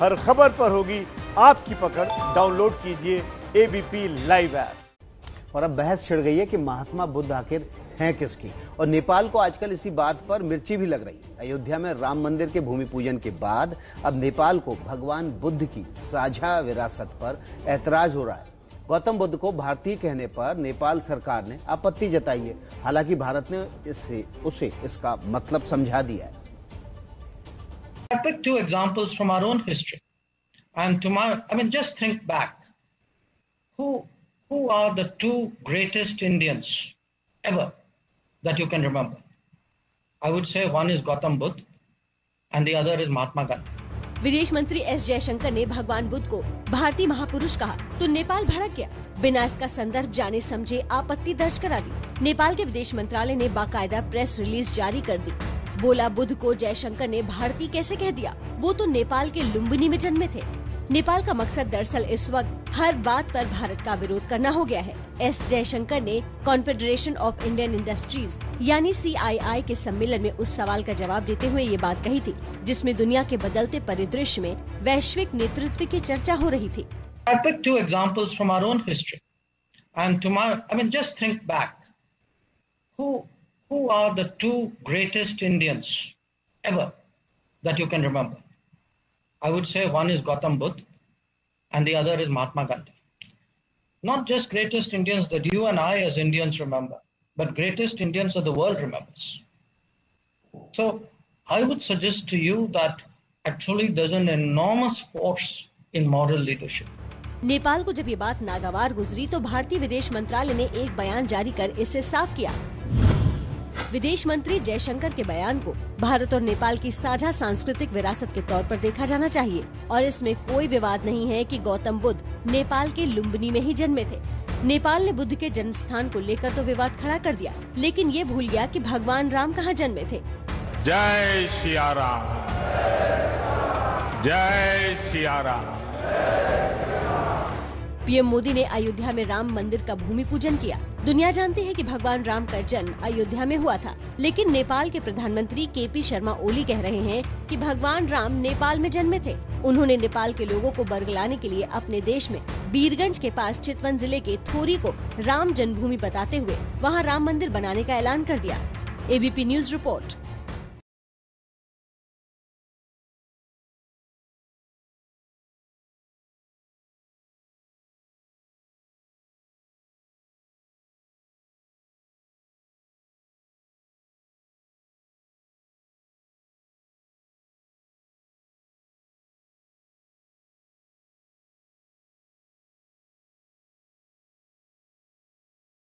हर खबर पर होगी आपकी पकड़। डाउनलोड कीजिए एबीपी लाइव ऐप। और अब बहस छिड़ गई है कि महात्मा बुद्ध आखिर हैं किसकी, और नेपाल को आजकल इसी बात पर मिर्ची भी लग रही है। अयोध्या में राम मंदिर के भूमि पूजन के बाद अब नेपाल को भगवान बुद्ध की साझा विरासत पर ऐतराज हो रहा है। गौतम बुद्ध को भारतीय कहने पर नेपाल सरकार ने आपत्ति जताई है। हालांकि भारत ने उसे इसका मतलब समझा दिया है। I pick two examples from our own history, and just think back. Who are the two greatest Indians ever that you can remember? I would say one is Gautam Buddha, and the other is Mahatma Gandhi. विदेश मंत्री S Jaishankar ने भगवान बुद्ध को भारतीय महापुरुष कहा तो नेपाल भड़क गया। बिना इसका संदर्भ जाने समझे आपत्ति दर्ज करा दी। नेपाल के विदेश मंत्रालय ने बाकायदा प्रेस रिलीज जारी कर दी। बोला, बुद्ध को जयशंकर ने भारतीय कैसे कह दिया, वो तो नेपाल के लुम्बिनी में जन्मे थे। नेपाल का मकसद दरअसल इस वक्त हर बात पर भारत का विरोध करना हो गया है। एस जयशंकर ने कॉन्फेडरेशन ऑफ इंडियन इंडस्ट्रीज यानी CII के सम्मेलन में उस सवाल का जवाब देते हुए ये बात कही थी, जिसमें दुनिया के बदलते परिदृश्य में वैश्विक नेतृत्व की चर्चा हो रही थी। I pick two examples from our own history, and just think back. Who are the two greatest Indians ever that you can remember? I would say one is Gautam Buddha and the other is Mahatma Gandhi. Not just greatest Indians that you and I as Indians remember, but greatest Indians that the world remembers. So I would suggest to you that actually there's an enormous force in moral leadership. Nepal को जब ये बात नागवार गुजरी तो भारतीय विदेश मंत्रालय ने एक बयान जारी कर इसे साफ किया। विदेश मंत्री जयशंकर के बयान को भारत और नेपाल की साझा सांस्कृतिक विरासत के तौर पर देखा जाना चाहिए और इसमें कोई विवाद नहीं है कि गौतम बुद्ध नेपाल के लुम्बिनी में ही जन्मे थे। नेपाल ने बुद्ध के जन्म स्थान को लेकर तो विवाद खड़ा कर दिया, लेकिन ये भूल गया कि भगवान राम कहाँ जन्मे थे। जय सिया राम, जय सिया राम। पीएम मोदी ने अयोध्या में राम मंदिर का भूमि पूजन किया। दुनिया जानती है कि भगवान राम का जन्म अयोध्या में हुआ था, लेकिन नेपाल के प्रधानमंत्री KP शर्मा ओली कह रहे हैं कि भगवान राम नेपाल में जन्मे थे। उन्होंने नेपाल के लोगों को बरगलाने के लिए अपने देश में बीरगंज के पास चितवन जिले के थोरी को राम जन्मभूमि बताते हुए वहां राम मंदिर बनाने का ऐलान कर दिया। ABP news report.